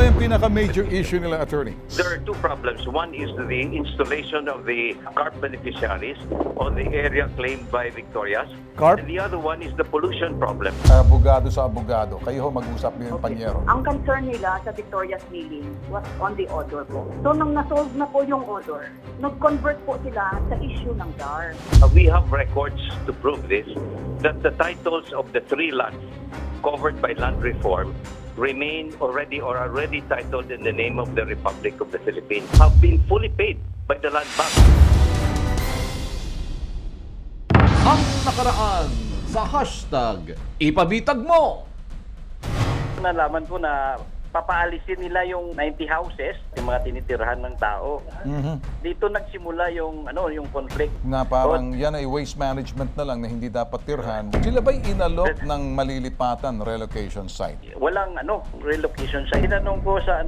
ba yung pinaka-major issue nila, attorney? There are two problems. One is the installation of the CARP beneficiaries on the area claimed by Victorias. CARP? And the other one is the pollution problem. Abogado sa abogado. Kayo ho mag-usap din yung panyero. Ang concern nila sa Victoria's Milling was on the odor po. So nang nasolve na po yung odor, nag-convert po sila sa issue ng DAR. We have records to prove this, that the titles of the three lots covered by land reform remain already or are already titled in the name of the Republic of the Philippines, have been fully paid by the land bank. Ang nakaraan sa hashtag Ipabitag Mo. Nalaman ko na papaalisin nila yung 90 houses, yung mga tinitirhan ng tao. Dito nagsimula yung conflict. Na parang yan ay waste management na lang na hindi dapat tirhan. Sila ba'y inalok ng malilipatan relocation site? Walang relocation site. Tinanong ko sa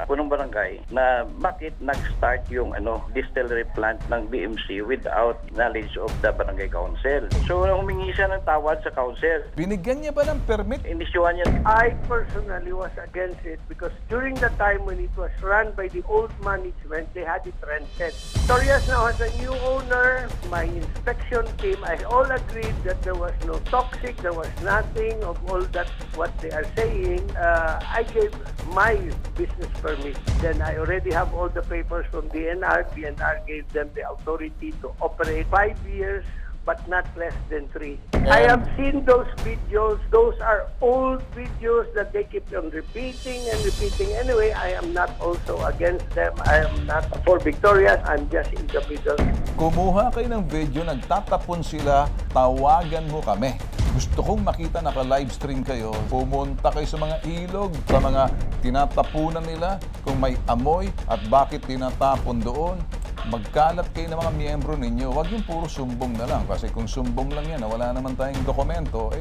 punong barangay na bakit nag-start yung distillery plant ng BMC without knowledge of the barangay council. So humingi siya ng tawad sa council. Binigyan niya ba ng permit? Inisyuhan niya. I personally was against it because during the time when it was run by the old management, they had it rented. Victorias now has a new owner. My inspection team, I all agreed that there was no toxic, there was nothing of all that what they are saying. I gave my business permit. Then I already have all the papers from DNR. DNR gave them the authority to operate 5 years, but not less than 3. I have seen those videos. Those are old videos that they keep on repeating and repeating. Anyway, I am not also against them. I am not for Victorias. I'm just in the middle. Kumuha kayo ng video, nagtatapon sila, tawagan mo kami. Gusto kong makita naka-livestream kayo. Pumunta kayo sa mga ilog, sa mga tinatapunan nila, kung may amoy at bakit tinatapon doon. Magkalat kayo ng mga miyembro ninyo. Huwag yung puro sumbong na lang. Kasi kung sumbong lang yan, na wala naman tayong dokumento,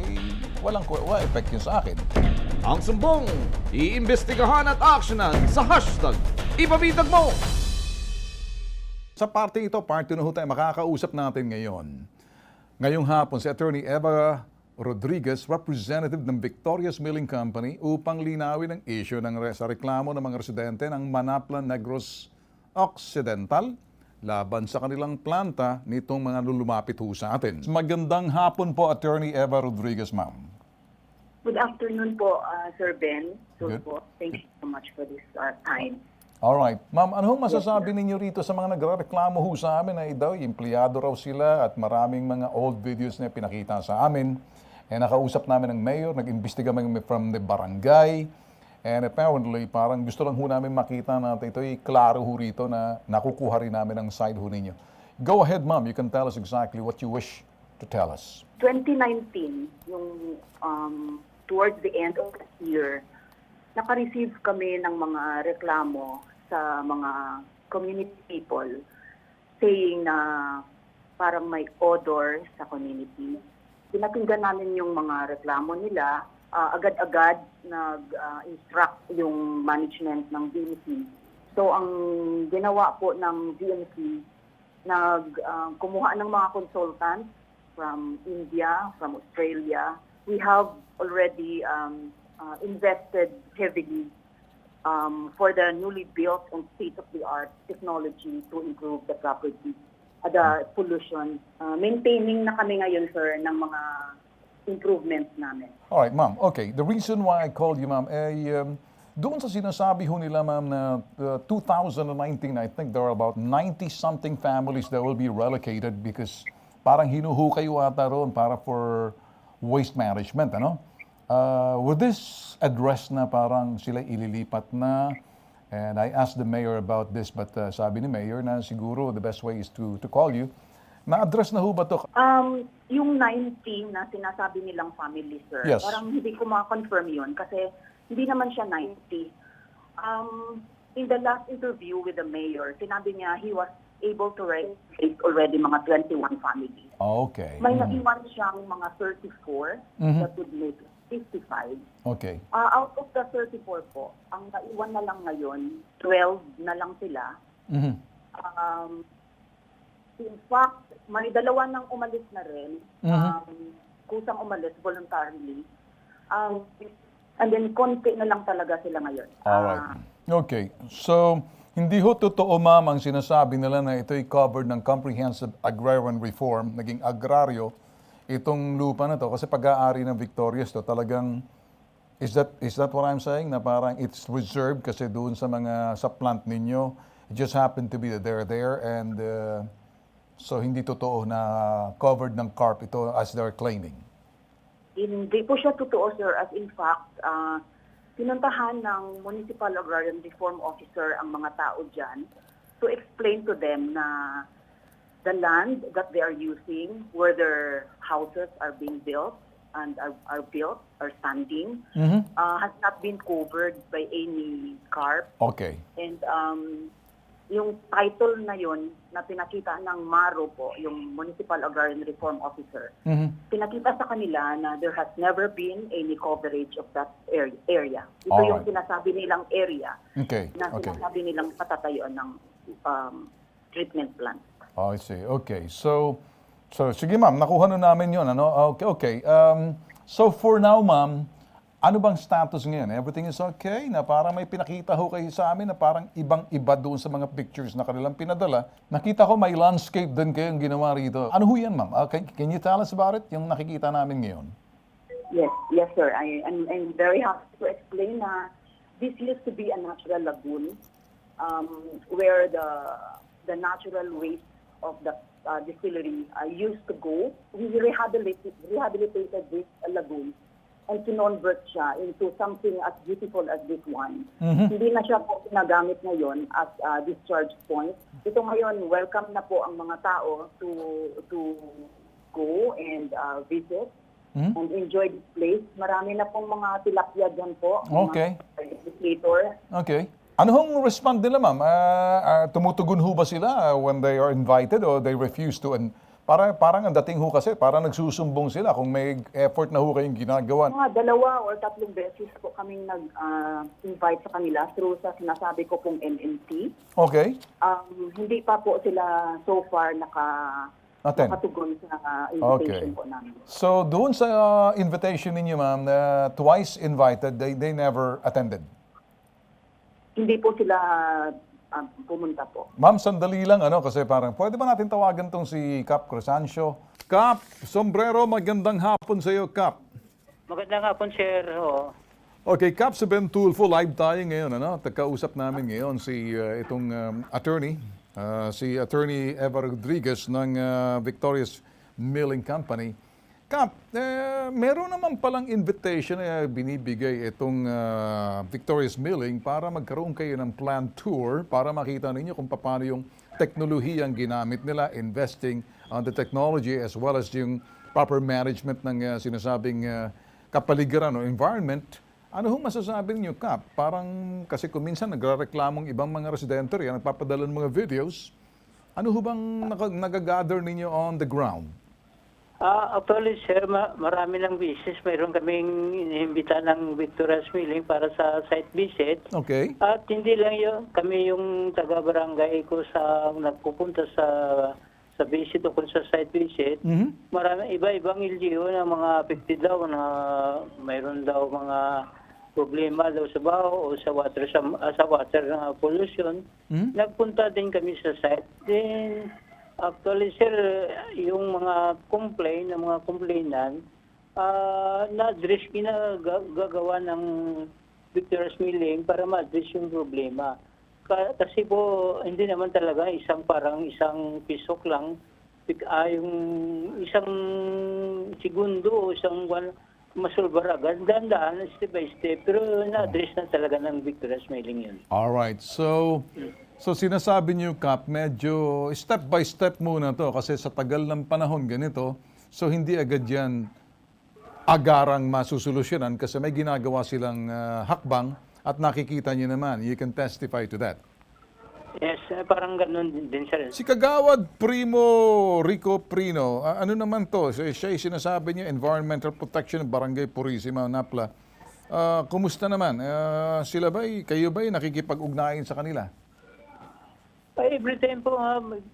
walang effect yun sa akin. Ang sumbong, iimbestigahan at aksyonan sa hashtag Ipabitag Mo. Sa parte ito, parte na ho tayo makakausap natin ngayon. Ngayong hapon, si Attorney Eva Rodriguez, representative ng Victoria's Milling Company, upang linawin ang issue sa reklamo ng mga residente ng Manapla, Negros, Occidental, laban sa kanilang planta nitong mga lumapit ho sa atin. Magandang hapon po, Attorney Eva Rodriguez, ma'am. Good afternoon po, Sir Ben. Good. Thank you so much for this time. Alright. Ma'am, ano masasabi ninyo rito sa mga nagreklamo ho sa amin na daw, empleyado raw sila at maraming mga old videos na pinakita sa amin. Nakausap namin ng mayor, nag-imbestiga from the barangay. And apparently, parang gusto lang ho namin makita na ito'y klaro ho rito na nakukuha rin namin ang side ho ninyo. Go ahead, ma'am. You can tell us exactly what you wish to tell us. 2019, yung towards the end of the year, naka-receive kami ng mga reklamo sa mga community people saying na parang may odor sa community. Pinakinggan namin yung mga reklamo nila. Agad-agad nag-instruct yung management ng BMC. So ang ginawa po ng BMC, kumuha ng mga consultants from India, from Australia. We have already invested heavily for the newly built and state-of-the-art technology to improve the property, the pollution. Maintaining na kami ngayon, sir, ng mga improvements namin. All right, ma'am. Okay. The reason why I called you, ma'am, doon sa sinasabi ho nila, ma'am, na 2019, I think there are about 90-something families that will be relocated because parang hinuhukay ata roon para for waste management, ano? With this address na parang sila ililipat na, and I asked the mayor about this, but sabi ni mayor na siguro the best way is to call you. Na-address na ho ba ito? Yung 19 na sinasabi nilang family, sir, Yes. parang hindi ko ma-confirm yun kasi hindi naman siya 90. In the last interview with the mayor, sinabi niya he was able to relocate already mga 21 families. Okay. May naiwan siyang mga 34 that would make 55. Okay. Out of the 34 po, ang naiwan na lang ngayon, 12 na lang sila. In fact, may dalawa nang umalis na rin. Kusang umalis voluntarily. And then konti na lang talaga sila ngayon. Alright. Okay. So, hindi ho totoo, ma'am, ang sinasabi nila na ito'y covered ng Comprehensive Agrarian Reform, naging agraryo, itong lupa na to. Kasi pag-aari ng Victorias to, talagang, is that what I'm saying? Na parang it's reserved kasi doon sa plant ninyo, it just happened to be that they're there and so hindi totoo na covered ng CARP ito as they're claiming. Hindi po siya totoo, sir. As in fact, pinuntahan ng Municipal Agrarian Reform Officer ang mga tao dyan to explain to them na the land that they are using, where their houses are being built and are standing, has not been covered by any CARP. Okay. And yung title na yun na pinakita ng MARO po, yung Municipal Agrarian Reform Officer, pinakita sa kanila na there has never been any coverage of that area. Ito yung Alright. sinasabi nilang area Okay. na Okay. sinasabi nilang patatayuan ng treatment plant. Oh, I see. Okay. So sige ma'am, nakuha na namin yun. Ano? Okay. So for now, ma'am, ano bang status ngayon? Everything is okay? Na parang may pinakita ho kayo sa amin na parang ibang-iba doon sa mga pictures na kanilang pinadala. Nakita ko may landscape din kayong ginawa rito. Ano ho yan, ma'am? Can you tell us about it? Yung nakikita namin ngayon. Yes, sir. I'm very happy to explain na this used to be a natural lagoon where the natural waste of the distillery used to go. We rehabilitated this lagoon and kinonvert siya into something as beautiful as this one. Hindi na siya po ginagamit ngayon as discharge point. Ito ngayon, welcome na po ang mga tao to go and visit and enjoy this place. Marami na pong mga tilapia dyan po. Okay. Mga Okay. Ano hong respond nila, ma'am? Tumutugon ho ba sila when they are invited or they refuse to? And parang ang dating ho kasi, parang nagsusumbong sila kung may effort na ho kayong ginagawa. Mga 2 or 3 beses po kaming nag-invite sa kanila through sa sinasabi ko pong MNC. Okay. Hindi pa po sila so far Attend. nakatugon sa invitation Okay. po namin. So doon sa invitation ninyo, ma'am, twice invited, they never attended. Hindi po sila pumunta po. Ma'am, sandali lang, kasi parang, pwede ba natin tawagan tong si Cap Crescencio? Cap, sombrero, magandang hapon sa iyo, Cap. Magandang hapon, sir. Okay, Cap, sa Ben Tulfo, live tayo ngayon, Tagkausap namin ngayon si itong attorney, si Attorney Eva Rodriguez ng Victorious Milling Company. Cap, meron naman palang invitation na binibigay itong Victorious Milling para magkaroon kayo ng plant tour para makita ninyo kung paano yung teknolohiyang ginamit nila, investing on the technology as well as yung proper management ng sinasabing kapaligiran o environment. Ano hong masasabi niyo, Cap? Parang kasi kung minsan nagre-reklamong ibang mga residente yan, nagpapadala ng mga videos. Ano ho bang nagagather ninyo on the ground? Actually, sir, marami ng business. Mayroon kaming inimbita ng Victoria's Milling para sa site visit. Okay. At hindi lang yun, kami yung taga-barangay ko sa nagpupunta sa visit o kung sa site visit. Marami iba-ibang LGU na mga affected daw na mayroon daw mga problema daw sa baho o sa water pollution. Nagpunta din kami sa site. Then actually, sir, yung mga complainant, na-address ginagawa ng Victoria's Milling para ma-address yung problema. Kasi po, hindi naman talaga isang pisok lang, yung isang segundo o isang masulbar agad, dandaan, step by step, pero na-address na talaga ng Victoria's Milling yun. Alright, so sinasabi niyo, Cap, medyo step by step muna to kasi sa tagal ng panahon ganito, so hindi agad yan agarang masusolusyonan kasi may ginagawa silang hakbang at nakikita niyo naman. You can testify to that. Yes, parang ganun din, sir. Si Kagawad Rico Prino, ano naman to? Siya sinasabi niya, Environmental Protection Barangay Purisima, Napla. Kumusta naman? Sila kayo ba'y nakikipag-ugnayan sa kanila? Every time po,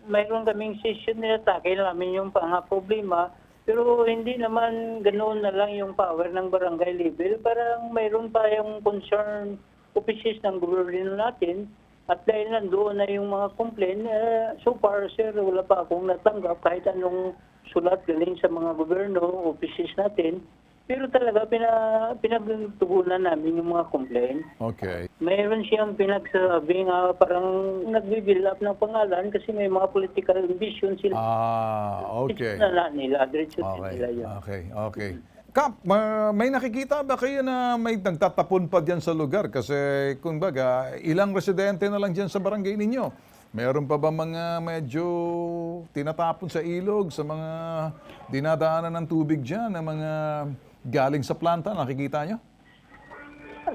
mayroon kaming session nila, takil namin yung problema. Pero hindi naman ganoon na lang yung power ng barangay level. Parang mayroon tayong concern offices ng gobyerno natin. At dahil nandoon na yung mga complaint, so far, sir, wala pa akong natanggap kahit anong sulat galing sa mga gobyerno, offices natin. Pero talaga, pinagtugunan namin yung mga complaint. Okay. Mayroon siyang pinagsasabi nga parang nagbibuild up ng pangalan kasi may mga political ambition sila. Okay. Na nila, diretso Okay, nila yun. okay. Kap, may nakikita ba kayo na may nagtatapon pa dyan sa lugar? Kasi, kumbaga, ilang residente na lang dyan sa barangay ninyo. Meron pa ba mga medyo tinatapon sa ilog, sa mga dinadaanan ng tubig dyan, na mga galing sa planta? Nakikita nyo?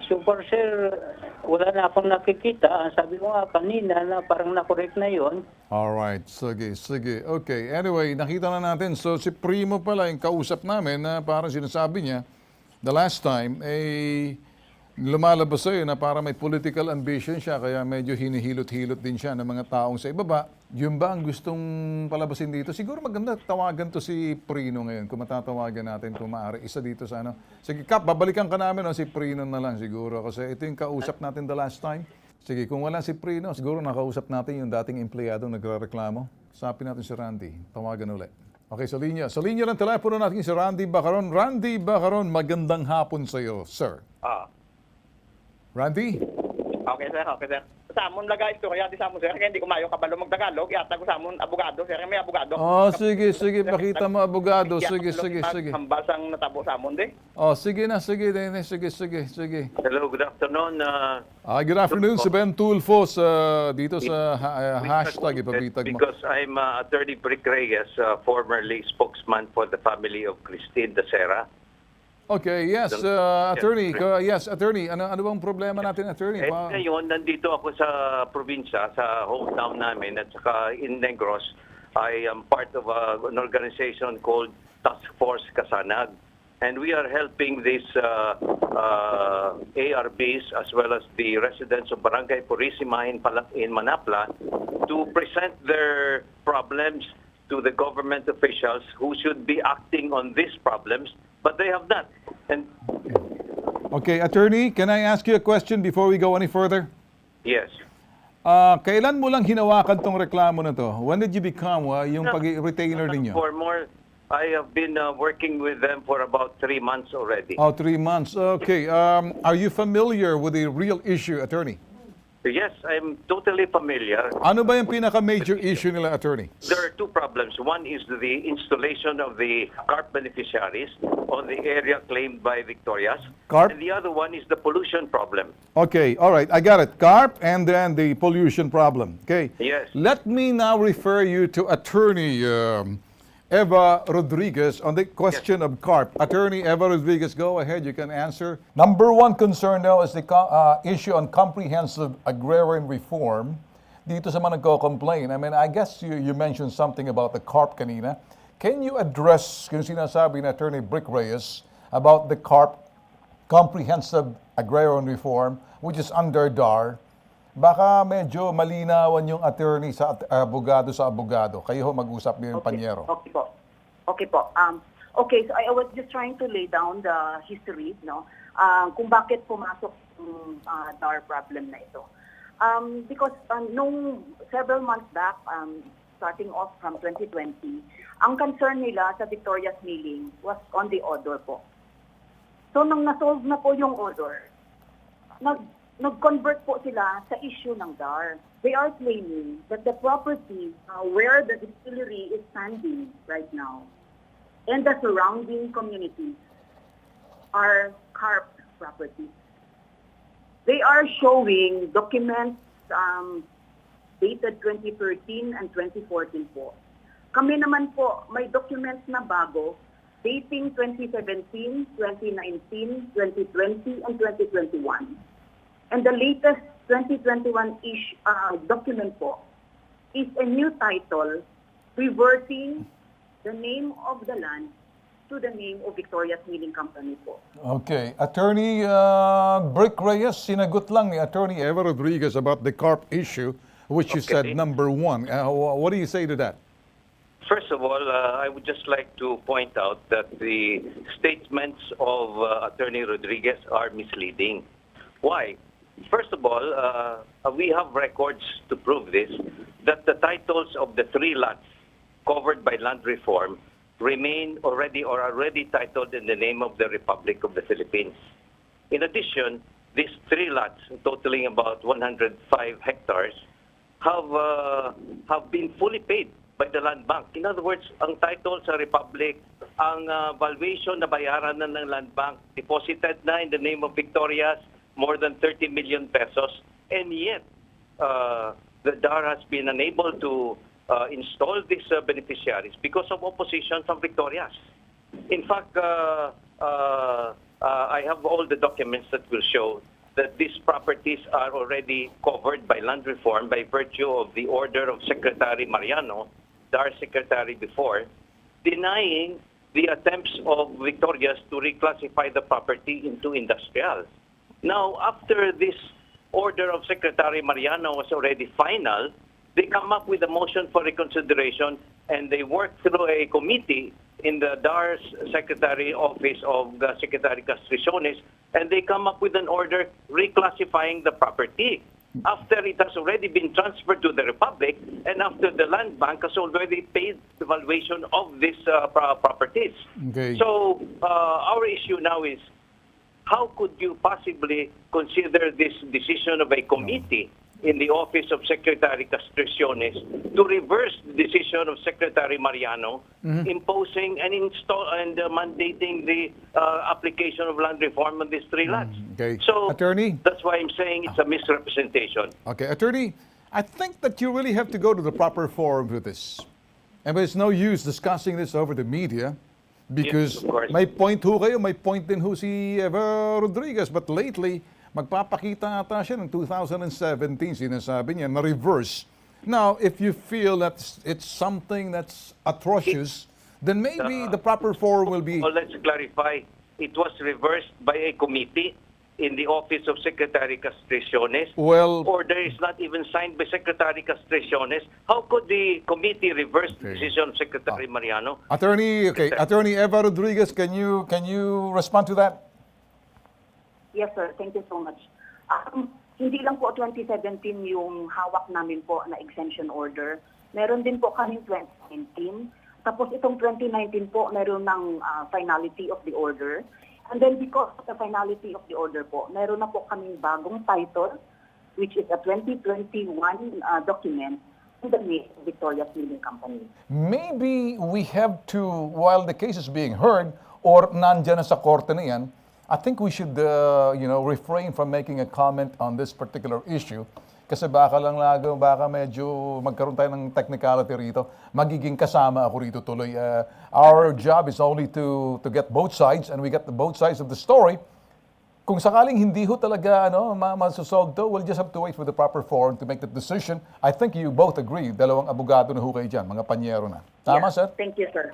So far, sir, wala na akong nakikita. Ang sabi ko nga kanina na parang nakorek na yon. Alright, sige. Okay, anyway, nakita na natin. So, si Primo pala, yung kausap namin, na parang sinasabi niya, the last time, lumalabas sa'yo na parang may political ambition siya, kaya medyo hinihilot-hilot din siya ng mga taong sa ibaba. Yun ba ang gustong palabasin dito? Siguro maganda tawagan to si Prino ngayon, kung matatawagan natin kung maaari. Isa dito sa ano. Sige, Kap, babalikan ka namin, si Prino na lang siguro. Kasi ito yung kausap natin the last time. Sige, kung wala si Prino, siguro nakausap natin yung dating empleyado nagre-reklamo. Sapin natin si Randy. Tawagan ulit. Okay, sa linya. Sa linya ng telepono natin si Randy Bacaron. Randy Bacaron, magandang hapon sa iyo, sir. Randy? Okay, sir. Sa amon lagay ito, kaya di sa amon, sir. Kaya hindi ko mayo kabalo mag-Tagalog. Yata ko sa amon, abogado, sir. May abogado. Sige. Pakita mo, abogado. Sige. Hambal sang natabo sa amon, di? Sige na. Sige. Hello, good afternoon. Good afternoon, si Ben Tulfo dito sa hashtag ipabitag mo. Because I'm Attorney Brick Reyes, formerly spokesman for the family of Christine Dacera. Okay, yes, attorney. Attorney. Ano bang problema natin, attorney? Ngayon, nandito ako sa probinsya, sa hometown namin, at saka in Negros. I am part of an organization called Task Force Kasanag. And we are helping these ARBs as well as the residents of Barangay Purisima in Manapla to present their problems to the government officials who should be acting on these problems, but they have not. And Okay, attorney, can I ask you a question before we go any further? yes, Kailan mo lang hinawakan tong reklamo na to? When did you become yung pag-retainer ninyo? for more, I have been working with them for about 3 months already. 3 months. Okay. Are you familiar with the real issue, attorney? Yes, I'm totally familiar. Ano ba yung pinaka-major issue nila, attorney? There are two problems. One is the installation of the CARP beneficiaries on the area claimed by Victorias. CARP? And the other one is the pollution problem. Okay, all right, I got it. CARP and then the pollution problem. Okay. Yes. Let me now refer you to Attorney Eva Rodriguez on the question of CARP. Attorney Eva Rodriguez, go ahead, you can answer. Number one concern now is the issue on comprehensive agrarian reform. Dito sa mga nagko-complain, I mean, I guess you mentioned something about the CARP kanina. Can you address yung sinasabi ni Attorney Brick Reyes about the CARP, comprehensive agrarian reform, which is under DAR? Baka medyo malinawan yung attorney sa abogado sa abogado. Kayo ho mag-usap din yung panyero. Okay po. Okay, so I was just trying to lay down the history, no? Kung bakit pumasok yung DAR problem na ito. Because nung several months back, starting off from 2020, ang concern nila sa Victoria's Milling was on the odor po. So nung nasolve na po yung odor, nag-convert po sila sa issue ng DAR. They are claiming that the property where the distillery is standing right now and the surrounding communities are CARP properties. They are showing documents dated 2013 and 2014 po. Kami naman po, may documents na bago dating 2017, 2019, 2020, and 2021. And the latest 2021-ish document po is a new title reverting the name of the land to the name of Victoria's Milling Company po. Okay. Attorney Brick Reyes, sinagot lang ni Attorney Eva Rodriguez about the CARP issue, which you said number one. What do you say to that? First of all, I would just like to point out that the statements of Attorney Rodriguez are misleading. Why? First of all, we have records to prove this, that the titles of the 3 lots covered by land reform remain already or are already titled in the name of the Republic of the Philippines. In addition, these 3 lots, totaling about 105 hectares, have been fully paid by the Land Bank. In other words, ang title sa Republic, ang valuation na bayaran na ng Land Bank, deposited na in the name of Victorias, more than 30 million pesos. And yet, the DAR has been unable to install these beneficiaries because of opposition from Victorias. In fact, I have all the documents that will show that these properties are already covered by land reform by virtue of the order of Secretary Mariano, DAR secretary before, denying the attempts of Victorias to reclassify the property into industrial. Now, after this order of Secretary Mariano was already final, they come up with a motion for reconsideration and they work through a committee in the DAR's Secretary Office of Secretary Castriciones, and they come up with an order reclassifying the property. After it has already been transferred to the Republic, and after the Land Bank has already paid the valuation of these properties. Okay. So our issue now is, how could you possibly consider this decision of a committee in the Office of Secretary Castriciones to reverse the decision of Secretary Mariano, imposing and mandating the application of land reform on these 3 lots? Okay. So Attorney? that's why I'm saying it's a misrepresentation. Okay, Attorney, I think that you really have to go to the proper forum for this. And there's no use discussing this over the media because Yes, of course. may point ho kayo, may point din ho si Eva Rodriguez. But lately, magpapakita ata siya ng 2017, sinasabi niya, na reverse. Now, if you feel that it's something that's atrocious, then maybe the proper forum will be... Well, let's clarify. It was reversed by a committee in the Office of Secretary Castriciones. Well, Order is not even signed by Secretary Castriciones. How could the committee reverse the decision of Secretary Mariano? Attorney Eva Rodriguez, can you respond to that? Yes, sir. Thank you so much. Hindi lang po 2017 yung hawak namin po na exemption order. Meron din po kaming 2019. Tapos itong 2019 po, meron ng finality of the order. And then because of the finality of the order po, meron na po kaming bagong title, which is a 2021 document in the name of Victoria's Milling Company. Maybe we have to, while the case is being heard, or nandyan na sa korte na yan, I think we should, refrain from making a comment on this particular issue. Kasi baka medyo magkaroon tayo ng technicality rito. Magiging kasama ako rito tuloy. Our job is only to get both sides, and we get the both sides of the story. Kung sakaling hindi ho talaga masosolve to, we'll just have to wait for the proper forum to make the decision. I think you both agree, dalawang abogado na ho kayo dyan, mga panyero na. Tama, sir? Thank you, sir.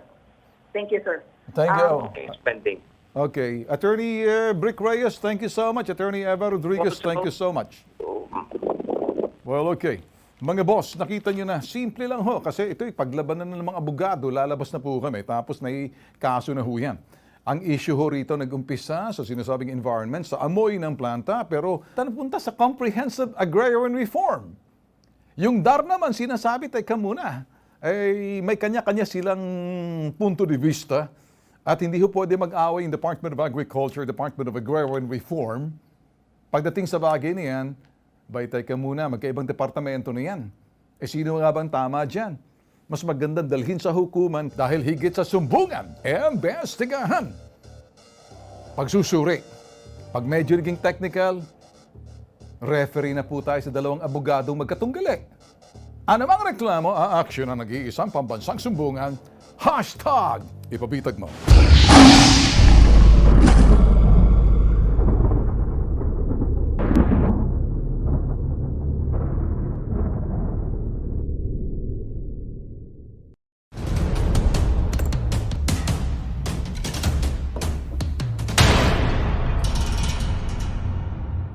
Thank you, sir. Thank you. Okay, spending. Okay. Attorney Brick Reyes, thank you so much. Attorney Eva Rodriguez, thank you so much. Well, okay. Mga boss, nakita nyo na, simple lang ho. Kasi ito'y paglabanan ng mga abogado, lalabas na po kami. Tapos may kaso na ho yan. Ang issue ho rito nag-umpisa sa sinasabing environment, sa amoy ng planta, pero napunta sa comprehensive agrarian reform. Yung DAR naman, sinasabi, teka muna, may kanya-kanya silang punto de vista. At hindi ho pwede mag-away yung Department of Agriculture, Department of Agrarian Reform. Pagdating sa bagay niyan, teka muna, magkaibang departamento na yan. Sino nga bang tama dyan? Mas magandang dalhin sa hukuman dahil higit sa sumbungan, imbestigahan. Pagsusuri. Pag medyo naging technical, referee na po tayo sa dalawang abogadong magkatunggali. Anumang reklamo, aaksyon ang nag-iisang pambansang sumbungan, #ipabitag mo.